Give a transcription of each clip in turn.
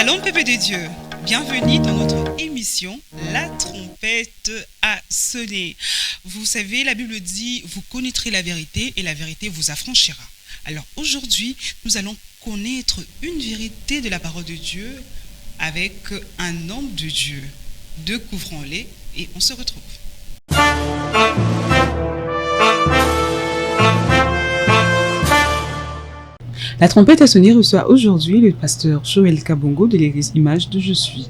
Shalom peuple de Dieu, bienvenue dans notre émission La trompette a sonné. Vous savez, la Bible dit, vous connaîtrez la vérité et la vérité vous affranchira. Alors aujourd'hui, nous allons connaître une vérité de la parole de Dieu avec un homme de Dieu. Découvrons-les et on se retrouve. La trompette a sonné reçoit aujourd'hui le pasteur Joël Kabongo de l'église Image de Je suis.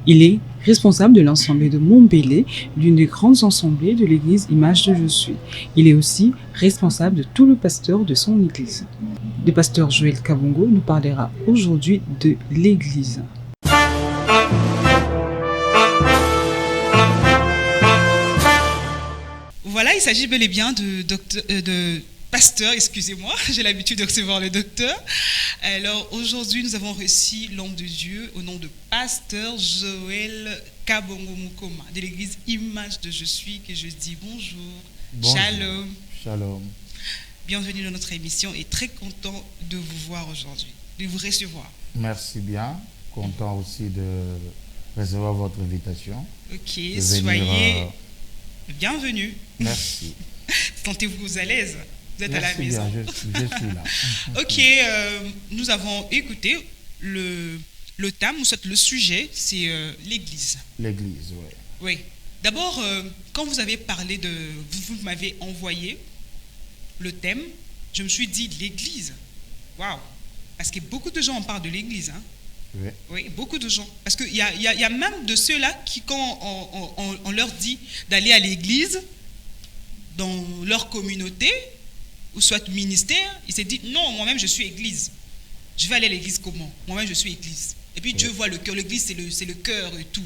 Il est responsable de l'assemblée de Montbelé, l'une des grandes assemblées de l'église Image de Je suis. Il est aussi responsable de tout le pasteur de son église. Le pasteur Joël Kabongo nous parlera aujourd'hui de l'église. Voilà, il s'agit bel et bien de pasteur, excusez-moi, j'ai l'habitude de recevoir le docteur. Alors aujourd'hui, nous avons reçu l'homme de Dieu au nom de pasteur Joël Kabongo Mukoma de l'église Image de Je suis, que je dis bonjour. Bonjour. Shalom. Shalom. Bienvenue dans notre émission et très content de vous voir aujourd'hui, de vous recevoir. Merci bien. Content aussi de recevoir votre invitation. Ok, De soyez bienvenus. Merci. Sentez-vous à l'aise. Vous êtes Merci à la maison. bien, je suis là. Ok, nous avons écouté le thème, ou soit le sujet, c'est l'église. L'église, oui. Oui. D'abord, quand vous avez parlé de... Vous m'avez envoyé le thème, je me suis dit l'église. Waouh! Parce que beaucoup de gens en parlent de l'église. Hein? Oui. Oui, beaucoup de gens. Parce qu'il y a même de ceux-là qui, quand on leur dit d'aller à l'église, dans leur communauté, ou soit ministère, ils se disent non, moi-même je suis église. Je vais aller à l'église comment? Moi-même je suis église. Et puis Dieu voit le cœur. L'église c'est le cœur et tout.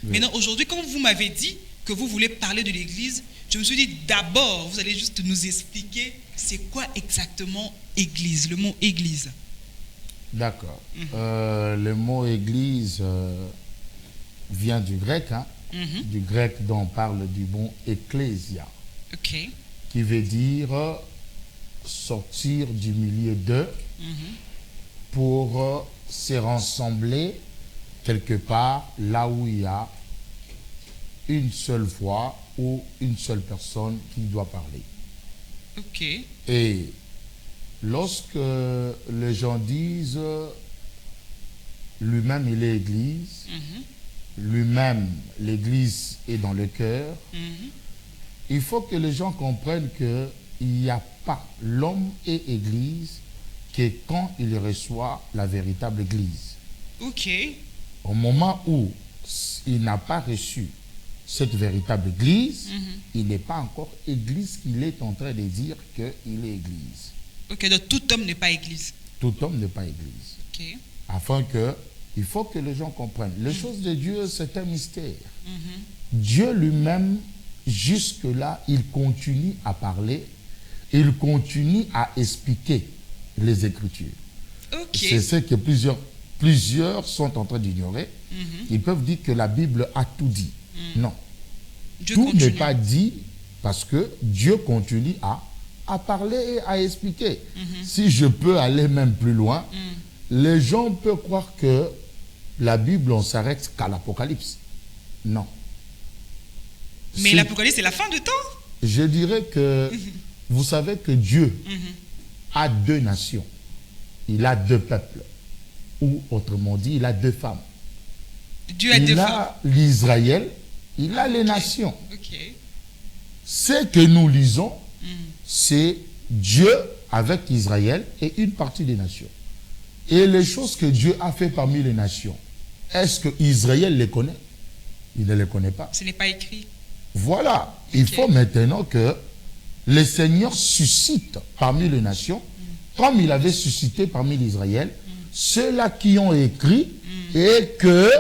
Oui. Maintenant, aujourd'hui, quand vous m'avez dit que vous voulez parler de l'église, je me suis dit d'abord, vous allez juste nous expliquer c'est quoi exactement église, le mot église. D'accord. Le mot église vient du grec, hein, du grec dont on parle du mot ecclésia, Ok. qui veut dire sortir du milieu d'eux pour se rassembler quelque part là où il y a une seule voix ou une seule personne qui doit parler. Ok. Et lorsque les gens disent lui-même il est église, lui-même l'église est dans le cœur, il faut que les gens comprennent qu'il n'y a pas l'homme et église que quand il reçoit la véritable église. Ok. Au moment où il n'a pas reçu cette véritable église, il n'est pas encore église qu'il est en train de dire qu'il est église. Ok, donc tout homme n'est pas église. Tout homme n'est pas église. Ok. Afin que, il faut que les gens comprennent. Les choses de Dieu, c'est un mystère. Dieu lui-même, jusque-là, il continue à parler, il continue à expliquer les Écritures. Ok. C'est ce que plusieurs sont en train d'ignorer. Ils peuvent dire que la Bible a tout dit. Non. Dieu Tout continue. n'est pas dit parce que Dieu continue à parler et à expliquer. Si je peux aller même plus loin, les gens peuvent croire que la Bible, on s'arrête qu'à l'Apocalypse. Non. Mais Si- l'Apocalypse, c'est la fin du temps. Je dirais que vous savez que Dieu a deux nations. Il a deux peuples. Ou autrement dit, il a deux femmes. Dieu a deux Il femmes. a l'Israël, il a les nations. Ok. Ce que nous lisons, c'est Dieu avec Israël et une partie des nations. Et les choses que Dieu a fait parmi les nations, est-ce que Israël les connaît? Il ne les connaît pas. Ce n'est pas écrit. Voilà. Il faut maintenant que le Seigneur suscite parmi les nations, comme il avait suscité parmi l'Israël, ceux-là qui ont écrit et que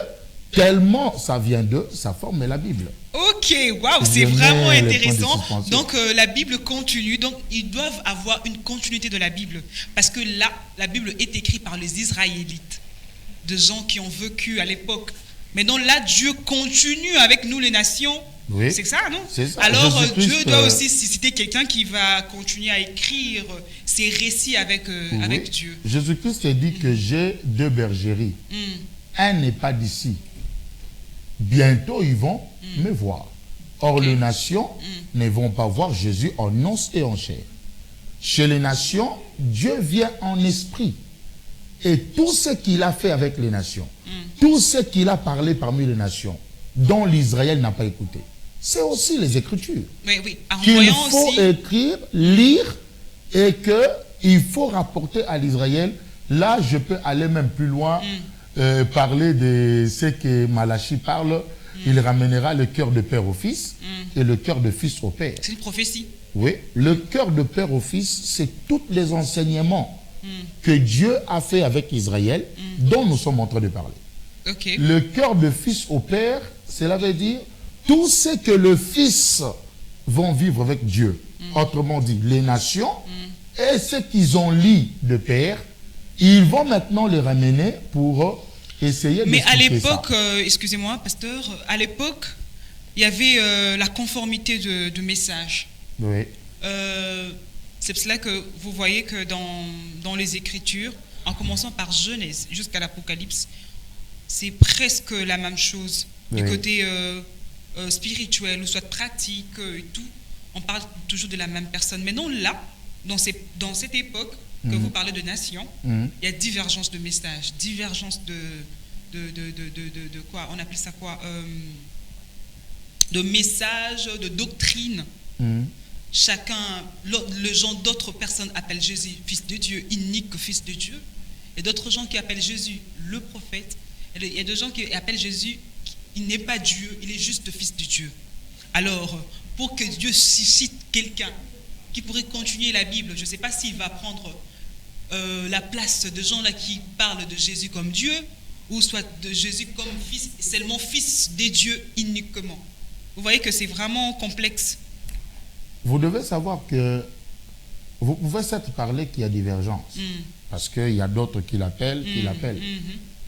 tellement ça vient d'eux, ça forme la Bible. Ok, waouh, c'est Je vraiment mets les points de intéressant. suspension. Donc la Bible continue, donc ils doivent avoir une continuité de la Bible. Parce que là, la Bible est écrite par les Israélites, de gens qui ont vécu à l'époque. Mais donc là, Dieu continue avec nous les nations. Oui. C'est ça, non? C'est ça. Alors Jésus-Christ, Dieu doit aussi susciter quelqu'un qui va continuer à écrire ses récits avec Oui. Dieu. Jésus-Christ a dit que j'ai deux bergeries. un n'est pas d'ici. Bientôt, ils vont me voir. Or, les nations ne vont pas voir Jésus en os et en chair. Chez les nations, Dieu vient en esprit. Et tout ce qu'il a fait avec les nations, tout ce qu'il a parlé parmi les nations, dont l'Israël n'a pas écouté, c'est aussi les Écritures. Oui. Qu'il faut écrire, lire, et qu'il faut rapporter à l'Israël. Là, je peux aller même plus loin, parler de ce que Malachi parle. Il ramènera le cœur de père au fils et le cœur de fils au père. C'est une prophétie. Oui, le cœur de père au fils, c'est tous les enseignements que Dieu a fait avec Israël, dont nous sommes en train de parler. Okay. Le cœur de fils au père, cela veut dire tout ce que le fils vont vivre avec Dieu. Autrement dit, les nations et ce qu'ils ont lu de père, ils vont maintenant les ramener pour essayer de. Mais à l'époque, excusez-moi, pasteur, à l'époque, il y avait la conformité de message. Oui. C'est pour cela que vous voyez que dans les Écritures, en commençant par Genèse jusqu'à l'Apocalypse, c'est presque la même chose. Oui. Du côté spirituel ou soit pratique et tout, on parle toujours de la même personne. Mais non, là, dans cette époque que vous parlez de nation, il y a divergence de messages, divergence de quoi, on appelle ça quoi, de messages, de doctrines. Chacun, le gens d'autres personnes appellent Jésus fils de Dieu, unique fils de Dieu, et d'autres gens qui appellent Jésus le prophète. Il y a des gens qui appellent Jésus, il n'est pas Dieu, il est juste fils de Dieu. Alors, pour que Dieu suscite quelqu'un qui pourrait continuer la Bible, je ne sais pas s'il va prendre la place de gens là qui parlent de Jésus comme Dieu, ou soit de Jésus comme fils, seulement fils de Dieu uniquement. Vous voyez que c'est vraiment complexe. Vous devez savoir que vous pouvez certes parler qu'il y a divergence, parce qu'il y a d'autres qui l'appellent,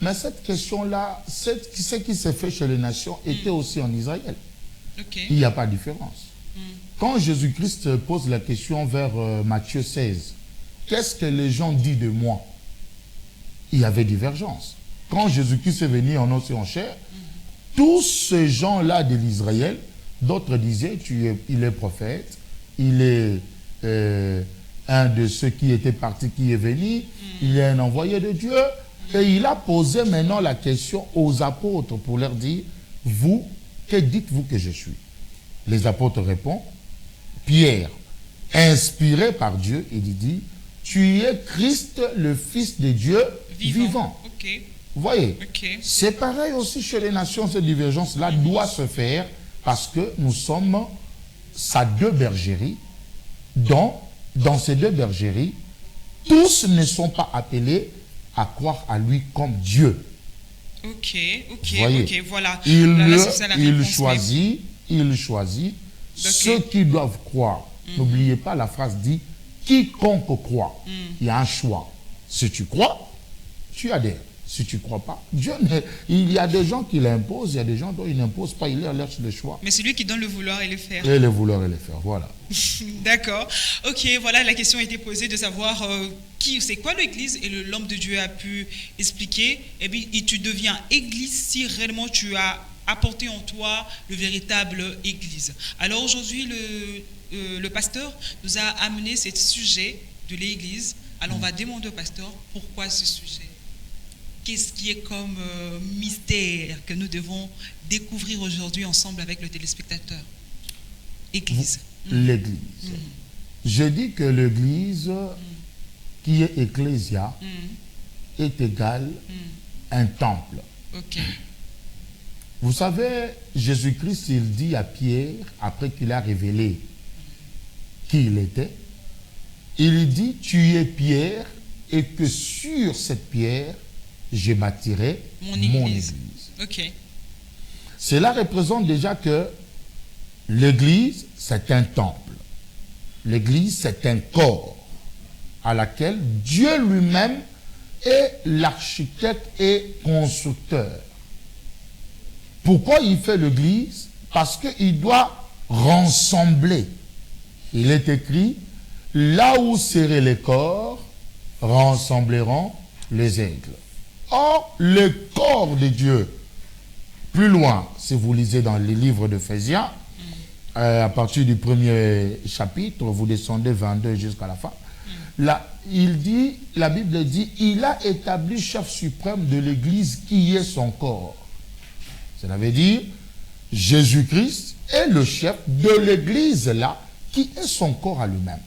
Mais cette question-là, ce qui s'est fait chez les nations était aussi en Israël. Okay. Il n'y a pas de différence. Quand Jésus-Christ pose la question vers Matthieu 16, qu'est-ce que les gens disent de moi? Il y avait divergence. Quand Jésus-Christ est venu en os et en chair, tous ces gens-là de l'Israël, d'autres disaient, il est prophète, il est un de ceux qui étaient partis, qui est venu, il est un envoyé de Dieu. Et il a posé maintenant la question aux apôtres pour leur dire, vous, que dites-vous que je suis? Les apôtres répondent, Pierre, inspiré par Dieu, il dit, tu es Christ, le Fils de Dieu vivant. Okay. Vous voyez, c'est pareil aussi chez les nations, cette divergence-là doit se faire parce que nous sommes sa deux bergeries. Dans ces deux bergeries, tous ne sont pas appelés à croire à lui comme Dieu. Voilà. Il choisit ceux qui doivent croire. N'oubliez pas, la phrase dit quiconque croit. Il y a un choix. Si tu crois, tu adhères. Si tu ne crois pas, il y a des gens qui l'imposent, il y a des gens dont il n'impose pas, il leur laisse le choix. Mais c'est lui qui donne le vouloir et le faire. Et le vouloir et le faire, voilà. D'accord. Ok, voilà, la question a été posée de savoir c'est quoi l'église, et l'homme de Dieu a pu expliquer. Et puis, tu deviens église si réellement tu as apporté en toi le véritable église. Alors aujourd'hui, le pasteur nous a amené ce sujet de l'église. Alors on va demander au pasteur pourquoi ce sujet. Qu'est-ce qui est comme mystère que nous devons découvrir aujourd'hui ensemble avec le téléspectateur? Église. L'église. Je dis que l'église qui est ecclésia est égale un temple. Vous savez, Jésus-Christ, il dit à Pierre, après qu'il a révélé qui il était, il dit, tu es Pierre, et que sur cette pierre, je bâtirai mon église. Cela représente déjà que l'église, c'est un temple. L'église, c'est un corps à laquelle Dieu lui-même est l'architecte et constructeur. Pourquoi il fait l'église? Parce qu'il doit rassembler. Il est écrit, là où seraient les corps, rassembleront les aigles. Or, le corps de Dieu, plus loin, si vous lisez dans les livres d'Éphésiens, à partir du premier chapitre, vous descendez 22 jusqu'à la fin, là, la Bible dit, il a établi chef suprême de l'Église qui est son corps. Cela veut dire, Jésus-Christ est le chef de l'Église là, qui est son corps à lui-même,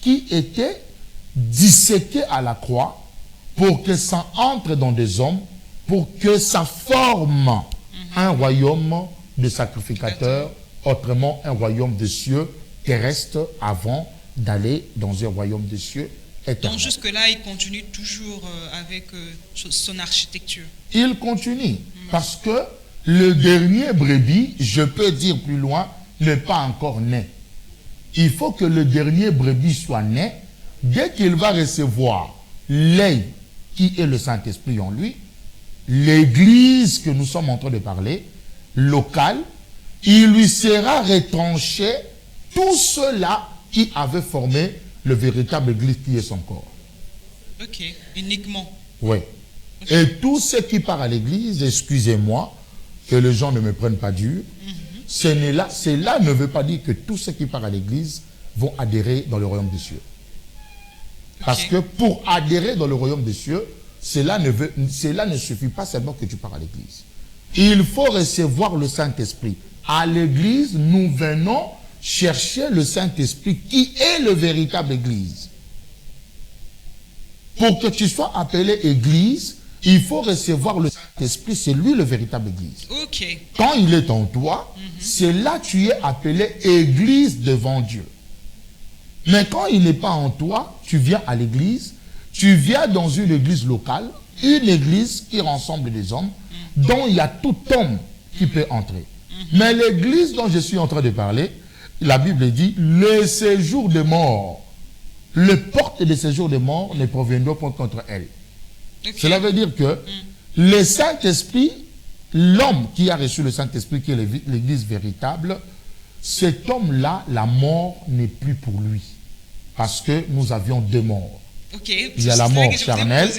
qui était disséqué à la croix pour que ça entre dans des hommes, pour que ça forme un royaume de sacrificateurs, autrement un royaume de cieux terrestre avant d'aller dans un royaume de cieux éternel. Donc jusque-là, il continue toujours avec son architecture. Il continue parce que le dernier brebis, je peux dire plus loin, n'est pas encore né. Il faut que le dernier brebis soit né. Dès qu'il va recevoir l'œil qui est le Saint-Esprit en lui, l'église que nous sommes en train de parler, locale, il lui sera retranché tout cela qui avait formé le véritable église qui est son corps. Ok, uniquement. Oui. Okay. Et tout ce qui part à l'église, excusez-moi, que les gens ne me prennent pas dur, cela ne veut pas dire que tous ceux qui partent à l'église vont adhérer dans le royaume des cieux. Okay. Parce que pour adhérer dans le royaume des cieux, cela ne suffit pas seulement que tu pars à l'église. Il faut recevoir le Saint-Esprit. À l'église, nous venons chercher le Saint-Esprit qui est le véritable église. Pour que tu sois appelé église, il faut recevoir le Saint-Esprit, c'est lui le véritable église. Okay. Quand il est en toi, c'est là que tu es appelé église devant Dieu. Mais quand il n'est pas en toi, tu viens à l'église, tu viens dans une église locale, une église qui rassemble des hommes, dont il y a tout homme qui peut entrer. Mais l'église dont je suis en train de parler, la Bible dit, le séjour des morts, les portes de séjour des morts ne proviendront pas contre elle. Okay. Cela veut dire que le Saint-Esprit, l'homme qui a reçu le Saint-Esprit, qui est l'église véritable, cet homme-là, la mort n'est plus pour lui. Parce que nous avions deux morts. Okay. Il y a la mort charnelle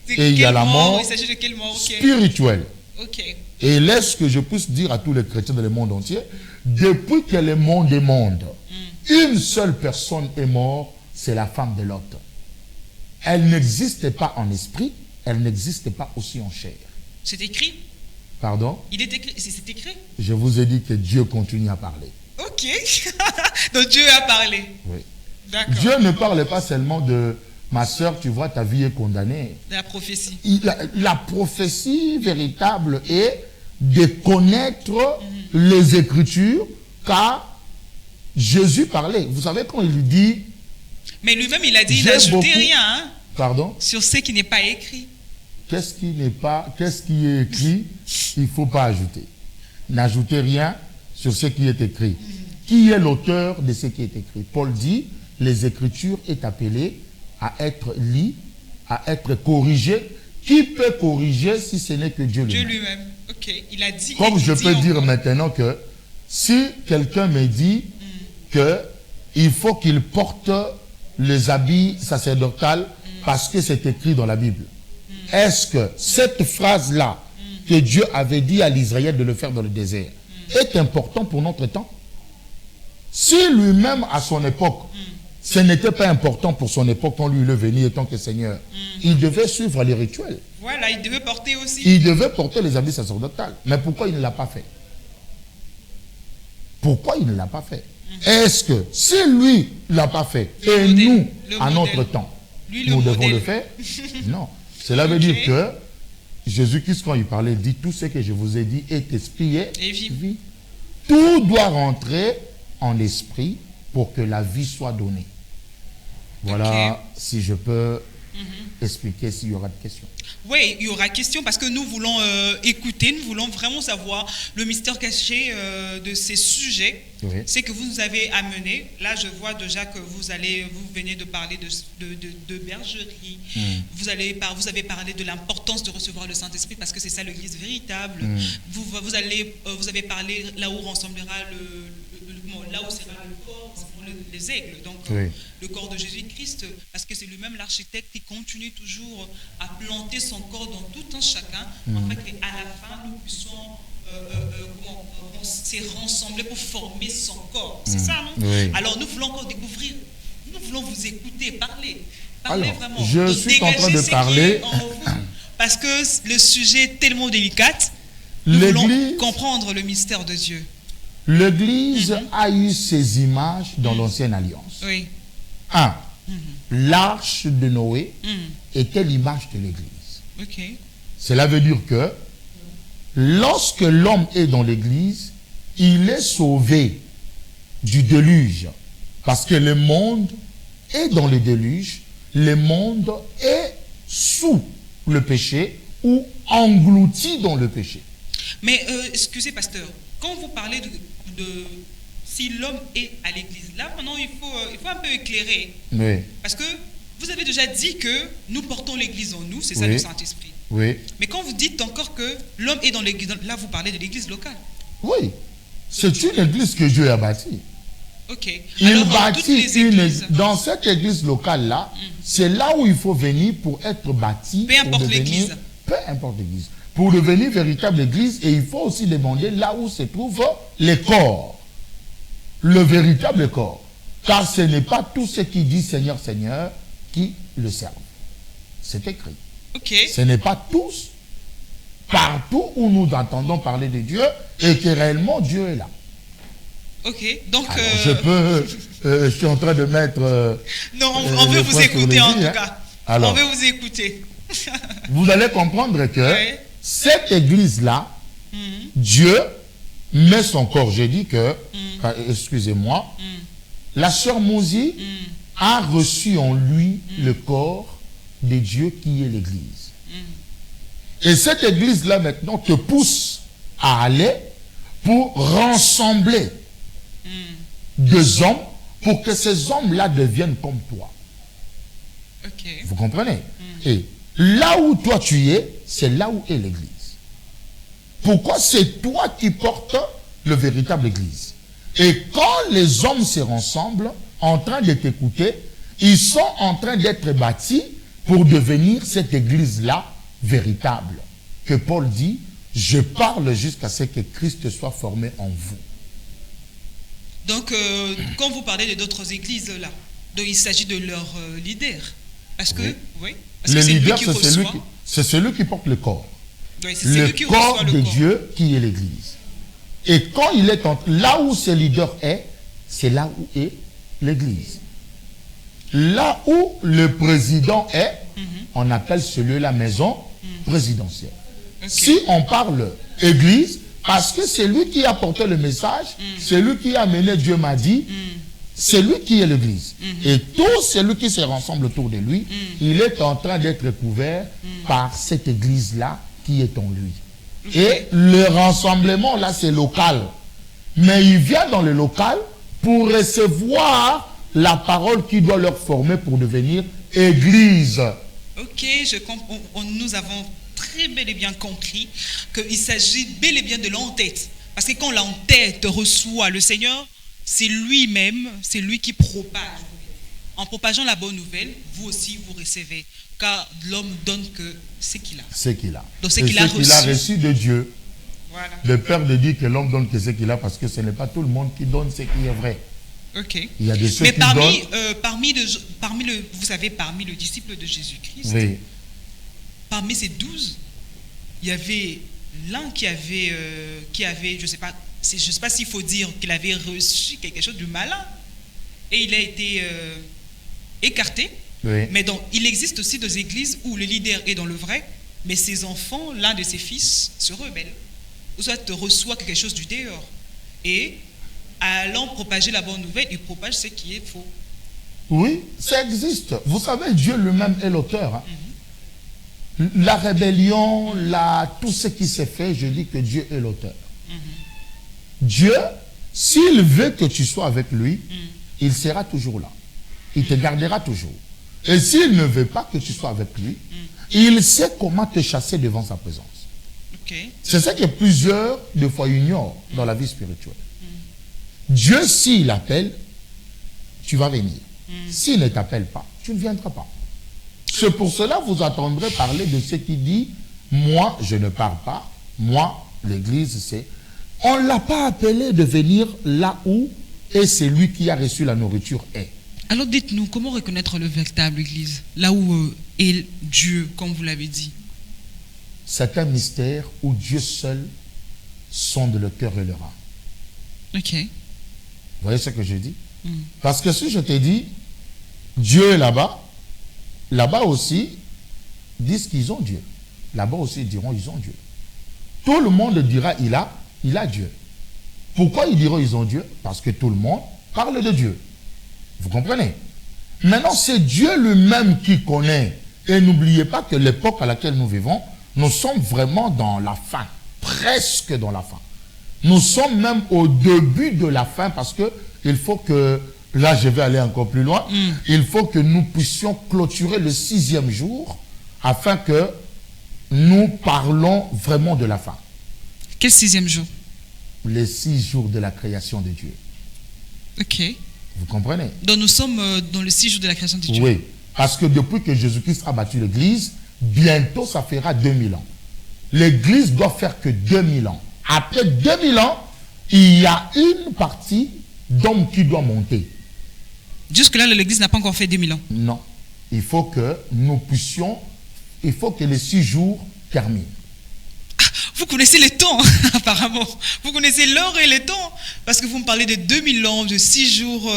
et il y a la mort spirituelle. Okay. Et laisse que je puisse dire à tous les chrétiens dans le monde entier, depuis que le monde est monde, une seule personne est morte, c'est la femme de Lot. Elle n'existe pas en esprit, elle n'existe pas aussi en chair. C'est écrit? Pardon? Il est écrit, c'est écrit? Je vous ai dit que Dieu continue à parler. Ok. Donc Dieu a parlé. Oui. D'accord. Dieu ne parle pas seulement de ma soeur, tu vois, ta vie est condamnée. La prophétie. La prophétie véritable est de connaître les Écritures, car Jésus parlait. Vous savez quand il lui dit... Mais lui-même, il a dit, il n'a ajouté rien. Hein, pardon? Sur ce qui n'est pas écrit. Qu'est-ce qui est écrit, il ne faut pas ajouter. N'ajoutez rien sur ce qui est écrit. Qui est l'auteur de ce qui est écrit? Paul dit, les Écritures est appelées à être liées, à être corrigées. Qui peut corriger si ce n'est que Dieu lui-même? Dieu lui-même. Ok, il a dit. Comme je peux dire maintenant que si quelqu'un me dit qu'il faut qu'il porte les habits sacerdotaux parce que c'est écrit dans la Bible, est-ce que cette phrase-là que Dieu avait dit à l'Israël de le faire dans le désert est importante pour notre temps? Si lui-même à son époque, ce n'était pas important pour son époque quand lui il est venu étant que Seigneur, il devait suivre les rituels. Voilà, il devait porter aussi. Il devait porter les habits sacerdotaux. Mais pourquoi il ne l'a pas fait? Pourquoi il ne l'a pas fait? Est-ce que si lui ne l'a pas fait, et nous, à notre temps, nous devons le faire? Non. Cela veut dire que Jésus-Christ, quand il parlait, dit tout ce que je vous ai dit est esprit et vie. Tout doit rentrer en esprit pour que la vie soit donnée. Voilà, si je peux expliquer s'il y aura de questions. Oui, il y aura question parce que nous voulons écouter, nous voulons vraiment savoir le mystère caché de ces sujets. Oui. C'est que vous nous avez amené. Là, je vois déjà que vous venez de parler de bergerie. Vous avez parlé de l'importance de recevoir le Saint-Esprit parce que c'est ça l'Église véritable. Vous avez parlé là où rassemblera là où sera le corps, c'est les aigles. Donc, Oui. le corps de Jésus-Christ, parce que c'est lui-même l'architecte qui continue toujours à planter son corps dans tout un chacun, en fait, et à la fin, nous puissions on s'est rassemblés pour former son corps. C'est ça, non? Oui. Alors, nous voulons encore découvrir, nous voulons vous écouter, parler. Alors, Vraiment. je Donc, suis en train dégagez de ce qui parler. est en vous, parce que le sujet est tellement délicat. Nous voulons L'Église, comprendre le mystère de Dieu. l'Église a eu ses images dans l'Ancienne Alliance. Oui. 1. L'arche de Noé Mm. était l'image de l'Église. Ok. Cela veut dire que lorsque l'homme est dans l'Église, il est sauvé du déluge. Parce que le monde est dans le déluge, le monde est sous le péché ou englouti dans le péché. Mais excusez, pasteur, quand vous parlez de si l'homme est à l'église, là maintenant il faut un peu éclairer. Oui, Parce que vous avez déjà dit que nous portons l'église en nous, c'est ça Oui. le Saint-Esprit. oui, Mais quand vous dites encore que l'homme est dans l'église, là vous parlez de l'église locale. oui. C'est une église que Dieu a bâtie. Ok. Il Alors, toutes bâtit les églises, dans cette église locale-là, c'est là où il faut venir pour être bâti. Peu importe pour devenir- l'église. Peu importe l'église. Pour devenir véritable église, et il faut aussi demander là où se trouvent les corps. Le véritable corps. Car ce n'est pas tous ceux qui disent Seigneur, Seigneur qui le servent. C'est écrit. ok. Ce n'est pas tous. Partout où nous entendons parler de Dieu, et que réellement Dieu est là. Ok. Donc, Alors, je suis en train de mettre... non, on veut le vous point sur écouter les en i, tout hein. cas. Alors. On veut vous écouter. Vous allez comprendre que Ouais. cette église-là, Mhm. Dieu met son corps. J'ai dit que, excusez-moi, la sœur Mouzi a reçu en lui le corps de Dieu qui est l'église. Et cette église-là maintenant te pousse à aller pour rassembler des hommes pour que ces hommes-là deviennent comme toi. Ok. Vous comprenez? Et là où toi tu es, c'est là où est l'église. Pourquoi? C'est toi qui portes le véritable église. Et quand les hommes se rassemblent en train de t'écouter, ils sont en train d'être bâtis pour devenir cette église-là véritable. Que Paul dit, je parle jusqu'à ce que Christ soit formé en vous. Donc, quand vous parlez de d'autres églises là, donc il s'agit de leur leader. Parce que, Oui. oui, parce Le que c'est lui leader, qui c'est celui qui porte le corps. Oui, c'est Le celui qui reçoit corps le de corps. Dieu qui est l'église. Et quand il est là où ce leader est, c'est là où est l'église. Là où le président est, on appelle celui-là maison présidentielle. Ok. Si on parle église, parce que c'est lui qui a porté le message, c'est lui qui a amené Dieu m'a dit, c'est lui qui est l'église. Et tout celui qui se rassemble autour de lui, il est en train d'être couvert par cette église-là qui est en lui. Et le rassemblement, là, c'est local. Mais il vient dans le local pour recevoir la parole qui doit leur former pour devenir église. Ok, je comprends. Nous avons très bel et bien compris qu'il s'agit bel et bien de l'entête. Parce que quand l'entête reçoit le Seigneur, c'est lui-même, c'est lui qui propage. En propageant la bonne nouvelle, vous aussi vous recevez. Car l'homme donne que ce qu'il a. Ce qu'il a. Donc, ce Et qu'il a reçu de Dieu. Voilà. Le Père de dit que l'homme donne que ce qu'il a parce que ce n'est pas tout le monde qui donne ce qui est vrai. Ok. Il y a de ceux Mais qui donnent. vous savez, parmi le disciple de Jésus-Christ, Oui. parmi ces 12, il y avait l'un qui avait, je ne sais pas s'il faut dire qu'il avait reçu quelque chose de malin. Et il a été écarté. Oui. Mais donc, il existe aussi des églises où le leader est dans le vrai, mais ses enfants, l'un de ses fils, se rebelle. Ou soit reçoit quelque chose du dehors. Et, allant propager la bonne nouvelle, il propage ce qui est faux. Oui, ça existe. Vous savez, Dieu lui-même est l'auteur. Hein. La rébellion, tout ce qui s'est fait, je dis que Dieu est l'auteur. Dieu, s'il veut que tu sois avec lui, il sera toujours là. Il te gardera toujours. Et s'il ne veut pas que tu sois avec lui, il sait comment te chasser devant sa présence. Ok. C'est ça que plusieurs, des fois, ignorent dans la vie spirituelle. Dieu, s'il appelle, tu vas venir. S'il ne t'appelle pas, tu ne viendras pas. C'est pour cela que vous entendrez parler de ce qui dit, moi, je ne pars pas. Moi, l'église, c'est... On ne l'a pas appelé de venir là où est celui qui a reçu la nourriture est. Alors dites-nous, comment reconnaître le véritable église? Là où est Dieu, comme vous l'avez dit. C'est un mystère où Dieu seul sonde le cœur et le âme. Ok. Vous voyez ce que je dis? Parce que si je te dis, Dieu est là-bas, là-bas aussi, disent qu'ils ont Dieu. Là-bas aussi, ils diront, ils ont Dieu. Tout le monde dira, il a Dieu. Pourquoi ils diront, ils ont Dieu? Parce que tout le monde parle de Dieu. Vous comprenez? Maintenant, c'est Dieu lui-même qui connaît. Et n'oubliez pas que l'époque à laquelle nous vivons, nous sommes vraiment dans la fin. Presque dans la fin. Nous sommes même au début de la fin parce que il faut que, là je vais aller encore plus loin, il faut que nous puissions clôturer le 6e jour afin que nous parlons vraiment de la fin. Quel 6e jour? Les 6 jours de la création de Dieu. Ok. Vous comprenez? Donc nous sommes dans le 6 jours de la création de Dieu. Oui, parce que depuis que Jésus-Christ a bâti l'église, bientôt ça fera 2000 ans. L'église doit faire que 2000 ans. Après 2000 ans, il y a une partie d'hommes qui doit monter. Jusque-là, l'église n'a pas encore fait 2000 ans. Non. Il faut que nous puissions, il faut que les 6 jours terminent. Vous connaissez les temps, apparemment. Vous connaissez l'heure et les temps. Parce que vous me parlez de 2000 ans, de 6 jours.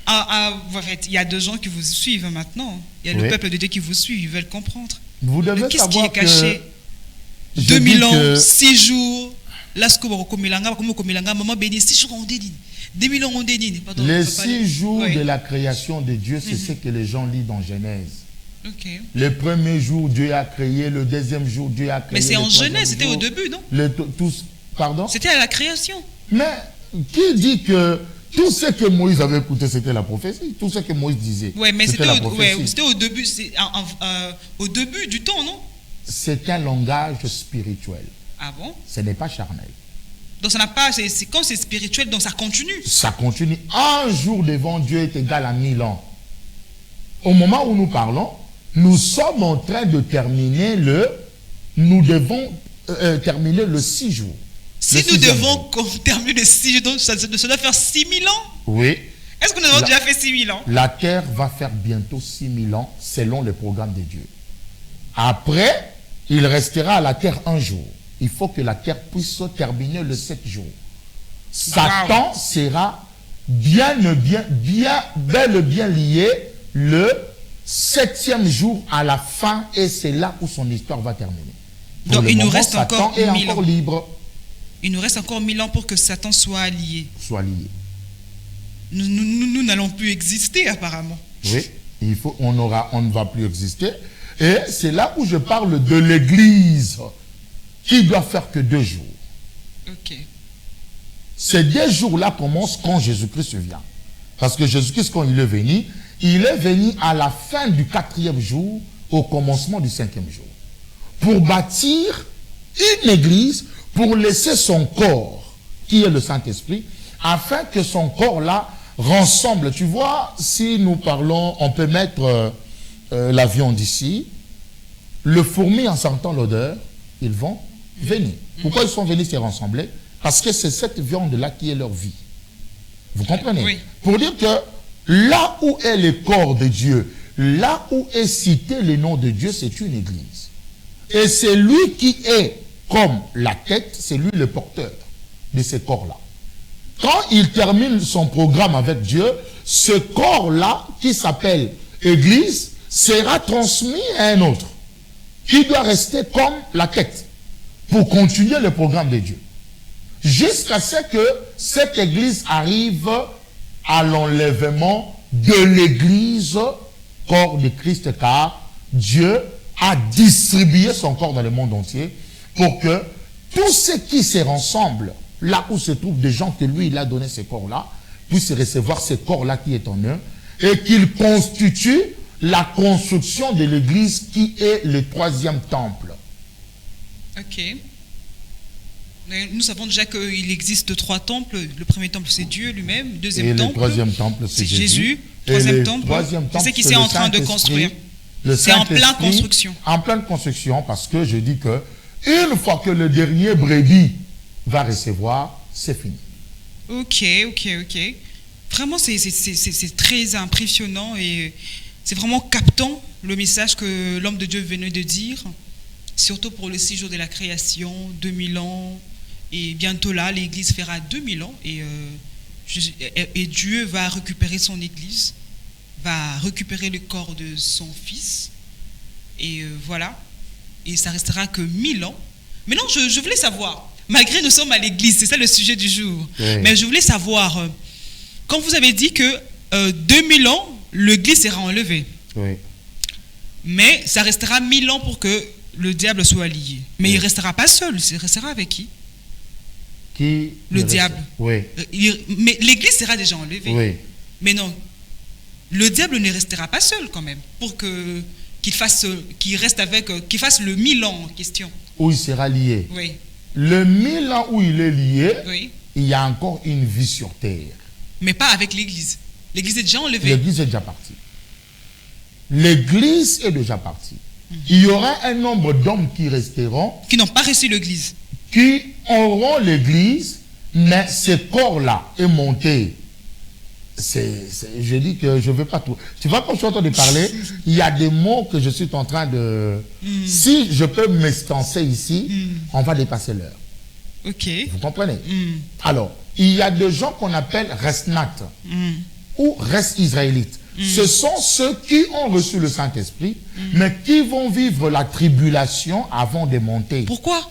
En fait, il y a 2 gens qui vous suivent maintenant. Il y a le peuple de Dieu qui vous suit. Ils veulent comprendre. Vous devez qu'est-ce qui savoir est caché? 2000 ans, 6 jours. Là, ce que vous reconnaissez, maman béni, 6 jours on dédine. 2000 ans on dédine. Les 6 jours de la création de Dieu, c'est ce que les gens lisent dans Genèse. Okay. Le premier jour, Dieu a créé. Le deuxième jour, Dieu a créé. Mais c'est en Genèse, c'était au début, non? Pardon? C'était à la création. Mais qui dit que tout ce que Moïse avait écouté, c'était la prophétie? Tout ce que Moïse disait, ouais, mais c'était la prophétie. C'était au début, au début du temps, non? C'est un langage spirituel. Ah bon? Ce n'est pas charnel. Donc ça n'a pas, c'est comme c'est spirituel, donc ça continue. Ça continue. Un jour devant Dieu est égal à 1000 ans. Au moment où nous parlons, nous sommes en train de terminer nous devons terminer le 6 jours. Si nous devons terminer le 6 jours, donc ça doit faire 6000 ans? Oui. Est-ce que nous avons déjà fait 6000 ans? La terre va faire bientôt 6000 ans selon le programme de Dieu. Après, il restera à la terre un jour. Il faut que la terre puisse terminer le 7 jours. Satan sera bel et bien lié le 7e jour à la fin, et c'est là où son histoire va terminer. Donc il nous reste Satan encore est 1000 ans. Libre. Il nous reste encore 1000 ans pour que Satan soit lié. Soit lié. Nous n'allons plus exister apparemment. Oui, on ne va plus exister. Et c'est là où je parle de l'église qui doit faire que 2 jours. Ok. Ces 2 jours-là commencent quand Jésus-Christ vient. Parce que Jésus-Christ, quand il est venu à la fin du 4e jour, au commencement du 5e jour, pour bâtir une église, pour laisser son corps, qui est le Saint-Esprit, afin que son corps-là rassemble. Tu vois, si nous parlons, on peut mettre la viande ici, le fourmi en sentant l'odeur, ils vont venir. Pourquoi ils sont venus se rassembler? Parce que c'est cette viande-là qui est leur vie. Vous comprenez? Oui. Pour dire que là où est le corps de Dieu, là où est cité le nom de Dieu, c'est une église. Et c'est lui qui est comme la tête, c'est lui le porteur de ce corps-là. Quand il termine son programme avec Dieu, ce corps-là, qui s'appelle église, sera transmis à un autre, qui doit rester comme la tête, pour continuer le programme de Dieu. Jusqu'à ce que cette église arrive à l'enlèvement de l'église, corps de Christ, car Dieu a distribué son corps dans le monde entier pour que tous ceux qui se rassemblent là où se trouvent des gens que lui il a donné ce corps-là, puissent recevoir ce corps-là qui est en eux, et qu'il constitue la construction de l'église qui est le 3e temple. Ok. Mais nous savons déjà qu'il existe 3 temples. Le premier temple, c'est Dieu lui-même. Deuxième Et temple, le troisième temple, c'est Jésus. Troisième temple, je sais qu'il est en train de construire. C'est en pleine construction. En pleine construction, parce que je dis que une fois que le dernier brebis va recevoir, c'est fini. Ok. Vraiment, c'est très impressionnant et c'est vraiment captant le message que l'homme de Dieu venait de dire, surtout pour le 6 jours de la création, 2000 ans. Et bientôt là, l'Église fera 2000 ans et Dieu va récupérer son Église, va récupérer le corps de son Fils. Et voilà. Et ça restera que 1000 ans. Maintenant, je voulais savoir, malgré nous sommes à l'Église, c'est ça le sujet du jour, oui. Mais je voulais savoir, quand vous avez dit que 2000 ans, l'Église sera enlevée. Oui. Mais ça restera 1000 ans pour que le diable soit lié. Mais oui. il ne restera pas seul, il restera avec qui? Le diable. Oui. Mais l'Église sera déjà enlevée. Oui. Mais non, le diable ne restera pas seul quand même, pour qu'il fasse le 1000 ans en question. Où il sera lié. Oui. Le 1000 ans où il est lié, Oui. il y a encore une vie sur terre. Mais pas avec l'Église. L'Église est déjà enlevée. L'Église est déjà partie. L'Église est déjà partie. Il y aura un nombre d'hommes qui resteront, Qui n'ont pas reçu l'Église. qui auront l'Église, mais ce corps-là est monté. Je dis que je ne veux pas tout. Tu vois, quand je suis en train de parler, il y a des mots que je suis en train de... Si je peux m'estancer ici, on va dépasser l'heure. Ok. Vous comprenez? Alors, il y a des gens qu'on appelle resnat ou restes israélites. Ce sont ceux qui ont reçu le Saint-Esprit, mais qui vont vivre la tribulation avant de monter. Pourquoi?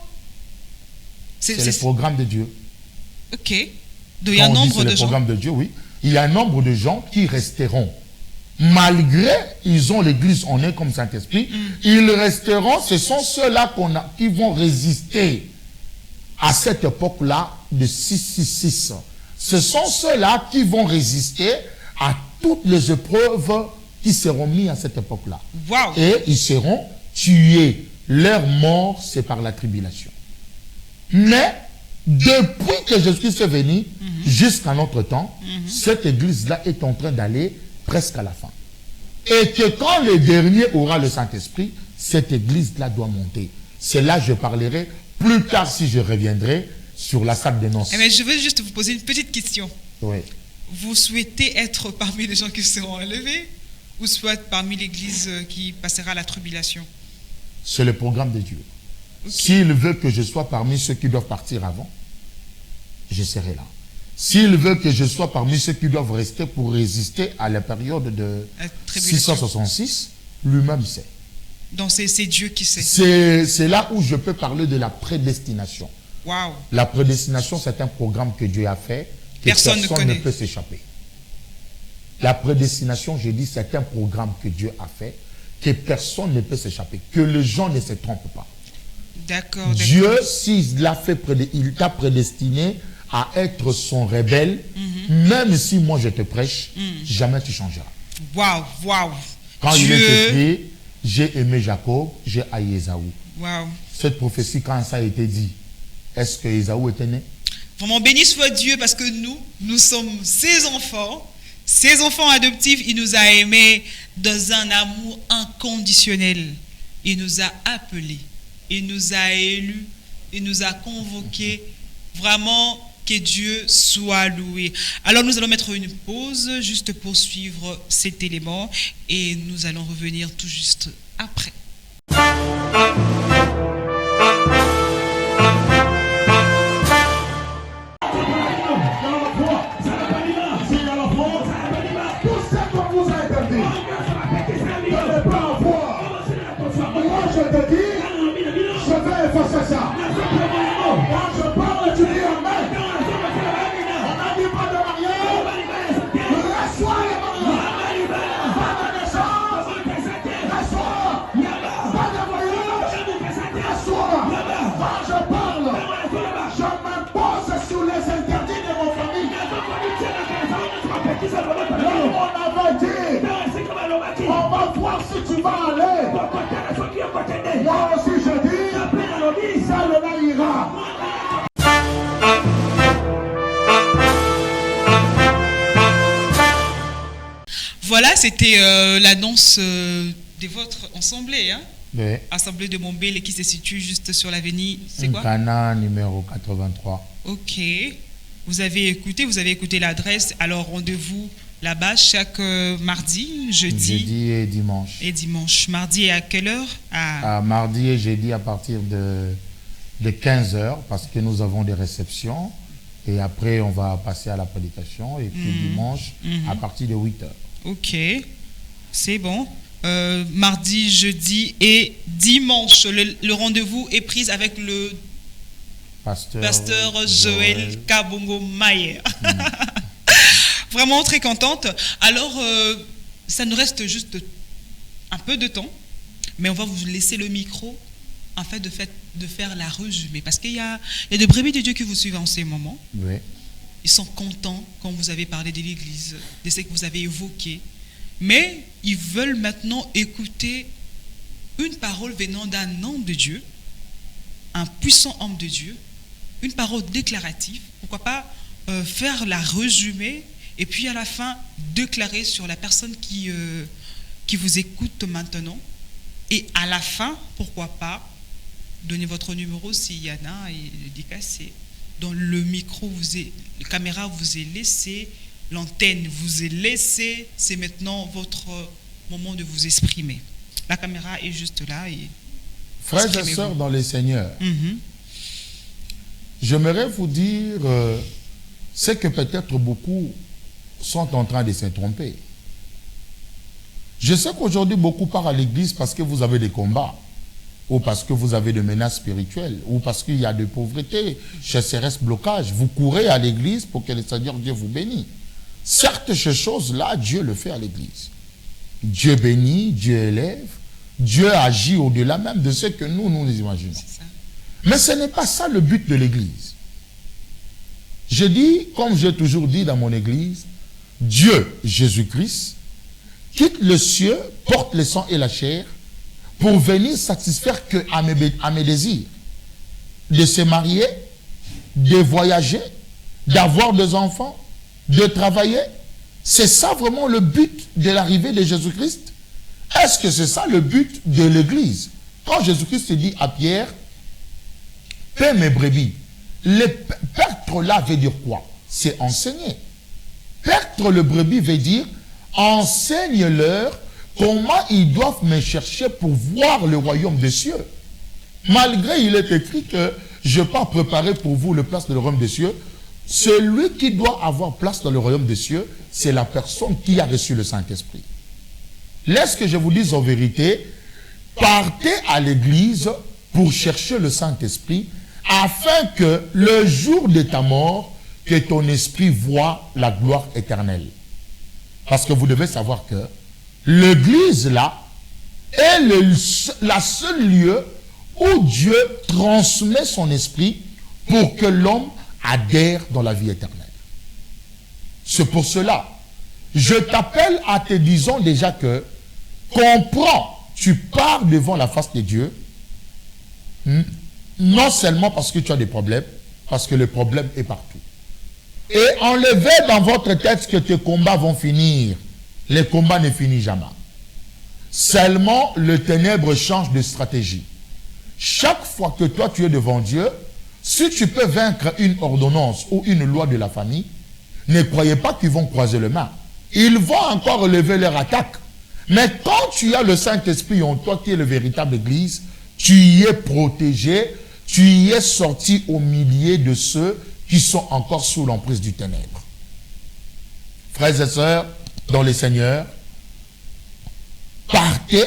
C'est le programme de Dieu. Ok. Donc il y a un nombre de le gens. Programme de Dieu, oui. Il y a un nombre de gens qui resteront. Malgré, ils ont l'Église, on est comme Saint-Esprit, ils resteront, ce sont ceux-là qui vont résister à cette époque-là de 666. Ce sont ceux-là qui vont résister à toutes les épreuves qui seront mises à cette époque-là. Wow. Et ils seront tués. Leur mort, c'est par la tribulation. Mais, depuis que Jésus-Christ est venu, jusqu'à notre temps, cette église-là est en train d'aller presque à la fin. Et que quand le dernier aura le Saint-Esprit, cette église-là doit monter. C'est là que je parlerai plus tard, si je reviendrai, sur la salle des noces. Mais je veux juste vous poser une petite question. Oui. Vous souhaitez être parmi les gens qui seront enlevés ou soit parmi l'église qui passera la tribulation? C'est le programme de Dieu. Okay. S'il veut que je sois parmi ceux qui doivent partir avant, je serai là. S'il veut que je sois parmi ceux qui doivent rester pour résister à la période de 666, lui-même sait. Donc c'est Dieu qui sait. C'est là où je peux parler de la prédestination. Wow. La prédestination, c'est un programme que Dieu a fait, que Personne ne peut s'échapper. La prédestination, je dis, c'est un programme que Dieu a fait, que personne ne peut s'échapper, que les gens ne se trompent pas. D'accord. Dieu, s'il t'a prédestiné à être son rebelle, même si moi je te prêche, jamais tu changeras. Waouh, waouh. Quand il est écrit, j'ai aimé Jacob, j'ai haï Ésaü. Waouh. Cette prophétie, quand ça a été dit, est-ce que Ésaü était né? Vraiment, béni soit Dieu parce que nous sommes ses enfants adoptifs. Il nous a aimés dans un amour inconditionnel. Il nous a appelés. Il nous a élus, il nous a convoqués. Vraiment, que Dieu soit loué. Alors, nous allons mettre une pause juste pour suivre cet élément et nous allons revenir tout juste après. On va voir si tu vas aller. Moi aussi je dis, celle-là ira. Voilà, c'était l'annonce de votre assemblée, hein? Oui. Assemblée de Mombele qui se situe juste sur l'avenue, c'est quoi? Nkana numéro 83. Ok. Vous avez écouté l'adresse. Alors, rendez-vous là-bas chaque mardi, jeudi et dimanche. et dimanche. Mardi et à quelle heure? Mardi et jeudi à partir de 15h parce que nous avons des réceptions. Et après, on va passer à la prédication. Et puis dimanche, à partir de 8h. Ok, c'est bon. Mardi, jeudi et dimanche. Le rendez-vous est pris avec le pasteur Joël Kabongo Mayer. Vraiment très contente. Alors, ça nous reste juste un peu de temps, mais on va vous laisser le micro afin de faire la résumé. Parce qu'il y a des brebis de Dieu qui vous suivent en ces moments. Oui. Ils sont contents quand vous avez parlé de l'Église, de ce que vous avez évoqué. Mais ils veulent maintenant écouter une parole venant d'un homme de Dieu, un puissant homme de Dieu, une parole déclarative. Pourquoi pas faire la résumé et puis à la fin déclarer sur la personne qui vous écoute maintenant. Et à la fin, pourquoi pas, donner votre numéro s'il y en a et le décasser. Donc le micro, la caméra vous est laissée, l'antenne vous est laissée, c'est maintenant votre moment de vous exprimer. La caméra est juste là. Et frères et sœurs dans le Seigneur, j'aimerais vous dire ce que peut-être beaucoup sont en train de se tromper. Je sais qu'aujourd'hui, beaucoup partent à l'église parce que vous avez des combats, ou parce que vous avez des menaces spirituelles, ou parce qu'il y a de pauvreté, sécheresse, blocage. Vous courez à l'église pour que le Seigneur Dieu vous bénisse. Certes, ces choses-là, Dieu le fait à l'église. Dieu bénit, Dieu élève, Dieu agit au-delà même de ce que nous imaginons. Mais ce n'est pas ça le but de l'église. Je dis, comme j'ai toujours dit dans mon église, Dieu, Jésus-Christ, quitte le ciel, porte le sang et la chair pour venir satisfaire à mes désirs. De se marier, de voyager, d'avoir des enfants, de travailler. C'est ça vraiment le but de l'arrivée de Jésus-Christ? Est-ce que c'est ça le but de l'église? Quand Jésus-Christ dit à Pierre, paie mes brebis. Le perdre là veut dire quoi? C'est enseigner. Perdre le brebis veut dire enseigne-leur comment ils doivent me chercher pour voir le royaume des cieux. Malgré il est écrit que je pars préparer pour vous le place de le royaume des cieux, celui qui doit avoir place dans le royaume des cieux, c'est la personne qui a reçu le Saint-Esprit. Laisse que je vous dise en vérité, partez à l'église pour chercher le Saint-Esprit afin que le jour de ta mort, que ton esprit voit la gloire éternelle. Parce que vous devez savoir que l'église là est la seule lieu où Dieu transmet son esprit pour que l'homme adhère dans la vie éternelle. C'est pour cela, je t'appelle à te disant déjà que comprends, tu pars devant la face de Dieu, non seulement parce que tu as des problèmes, parce que le problème est partout. Et enlevez dans votre tête que tes combats vont finir. Les combats ne finissent jamais. Seulement, le ténèbre change de stratégie. Chaque fois que toi tu es devant Dieu, si tu peux vaincre une ordonnance ou une loi de la famille, ne croyez pas qu'ils vont croiser les mains. Ils vont encore lever leur attaque. Mais quand tu as le Saint-Esprit en toi qui est le véritable Église, tu y es protégé, tu y es sorti au milieu de ceux qui sont encore sous l'emprise du ténèbre. Frères et sœurs, dans le Seigneur, partez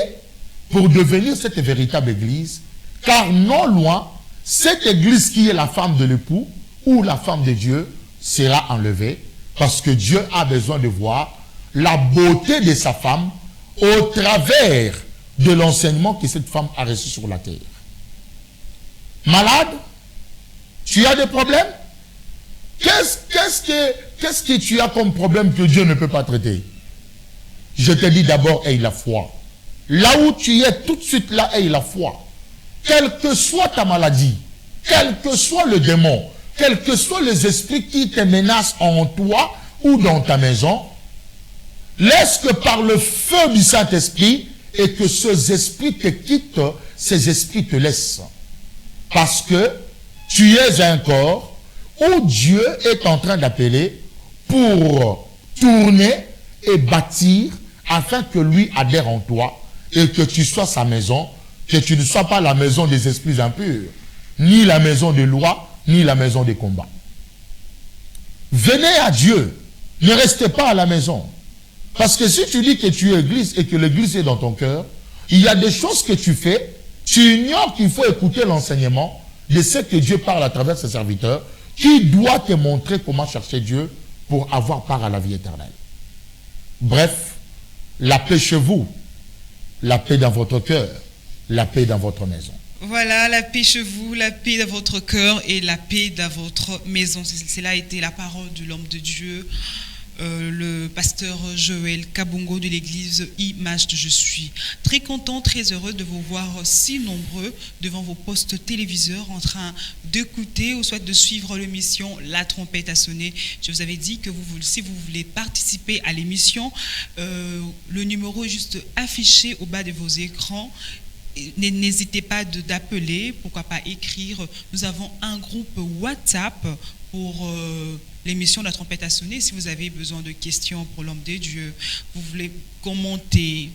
pour devenir cette véritable Église, car non loin, cette Église qui est la femme de l'époux ou la femme de Dieu sera enlevée, parce que Dieu a besoin de voir la beauté de sa femme au travers de l'enseignement que cette femme a reçu sur la terre. Malade? Tu as des problèmes? Qu'est-ce que tu as comme problème que Dieu ne peut pas traiter? Je te dis d'abord, aie la foi. Là où tu es, tout de suite là, aie la foi. Quelle que soit ta maladie, quel que soit le démon, quels que soient les esprits qui te menacent en toi ou dans ta maison, Laisse que par le feu du Saint-Esprit et que ces esprits te quittent, ces esprits te laissent. Parce que tu es un corps où Dieu est en train d'appeler pour tourner et bâtir afin que lui adhère en toi et que tu sois sa maison, que tu ne sois pas la maison des esprits impurs, ni la maison de loi, ni la maison des combats. Venez à Dieu, ne restez pas à la maison. Parce que si tu dis que tu es église et que l'église est dans ton cœur, il y a des choses que tu fais, tu ignores qu'il faut écouter l'enseignement de ce que Dieu parle à travers ses serviteurs, qui doit te montrer comment chercher Dieu pour avoir part à la vie éternelle. Bref, la paix chez vous, la paix dans votre cœur, la paix dans votre maison. Voilà, la paix chez vous, la paix dans votre cœur et la paix dans votre maison. Cela a été la parole de l'homme de Dieu, le pasteur Joël Kabongo de l'église Image de Je suis. Très content, très heureux de vous voir si nombreux devant vos postes téléviseurs en train d'écouter ou soit de suivre l'émission La trompette a sonné. Je vous avais dit que si vous voulez participer à l'émission, le numéro est juste affiché au bas de vos écrans. N'hésitez pas d'appeler, pourquoi pas écrire. Nous avons un groupe WhatsApp pour l'émission La trompette a sonné. Si vous avez besoin de questions pour l'homme de Dieu, vous voulez commenter,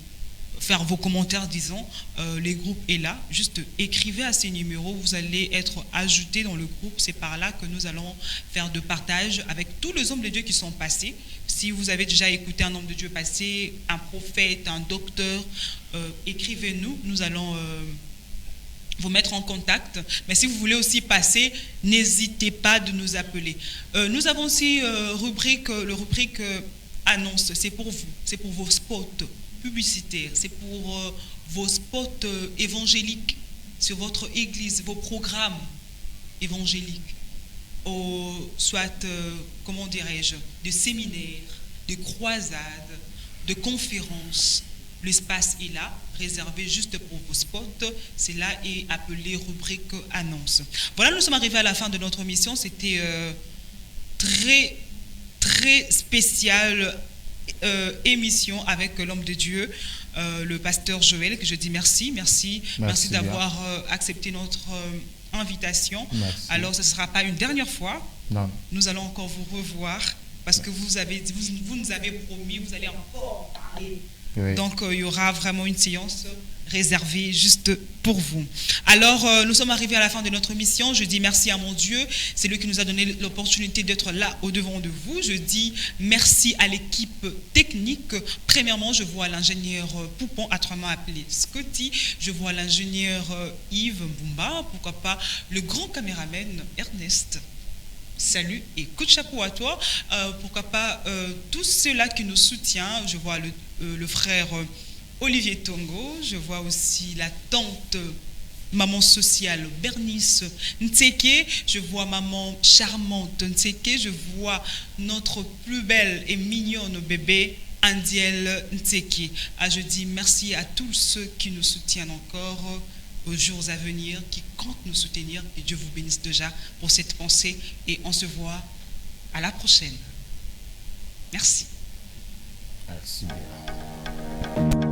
faire vos commentaires, disons, le groupe est là. Juste écrivez à ces numéros, vous allez être ajouté dans le groupe. C'est par là que nous allons faire de partage avec tous les hommes de Dieu qui sont passés. Si vous avez déjà écouté un homme de Dieu passé, un prophète, un docteur, écrivez-nous, nous allons vous mettre en contact. Mais si vous voulez aussi passer, n'hésitez pas de nous appeler. Nous avons aussi le rubrique annonce, c'est pour vous, c'est pour vos spots publicitaires, c'est pour vos spots évangéliques sur votre église, vos programmes évangéliques, soit, comment dirais-je, de séminaires, de croisades, de conférences. L'espace est là, réservé juste pour vos spots. Cela est appelé rubrique annonce. Voilà, nous sommes arrivés à la fin de notre mission. C'était très, très spécial émission avec l'homme de Dieu, le pasteur Joël, que je dis merci d'avoir accepté notre invitation. Merci. Alors, ce ne sera pas une dernière fois. Non. Nous allons encore vous revoir parce que vous nous avez promis, vous allez encore parler. Oui. Donc, il y aura vraiment une séance réservée juste pour vous. Alors, nous sommes arrivés à la fin de notre mission. Je dis merci à mon Dieu. C'est lui qui nous a donné l'opportunité d'être là au-devant de vous. Je dis merci à l'équipe technique. Premièrement, je vois l'ingénieur Poupon, autrement appelé Scotty. Je vois l'ingénieur Yves Mbumba. Pourquoi pas le grand caméraman Ernest. Salut et coup de chapeau à toi. Pourquoi pas tous ceux-là qui nous soutiennent. Je vois le frère Olivier Tongo. Je vois aussi la tante maman sociale Bernice Ntseke. Je vois maman charmante Ntseke. Je vois notre plus belle et mignonne bébé Andiel Ntseke. Je dis merci à tous ceux qui nous soutiennent encore aux jours à venir, qui comptent nous soutenir, et Dieu vous bénisse déjà pour cette pensée et on se voit à la prochaine. Merci. Merci bien.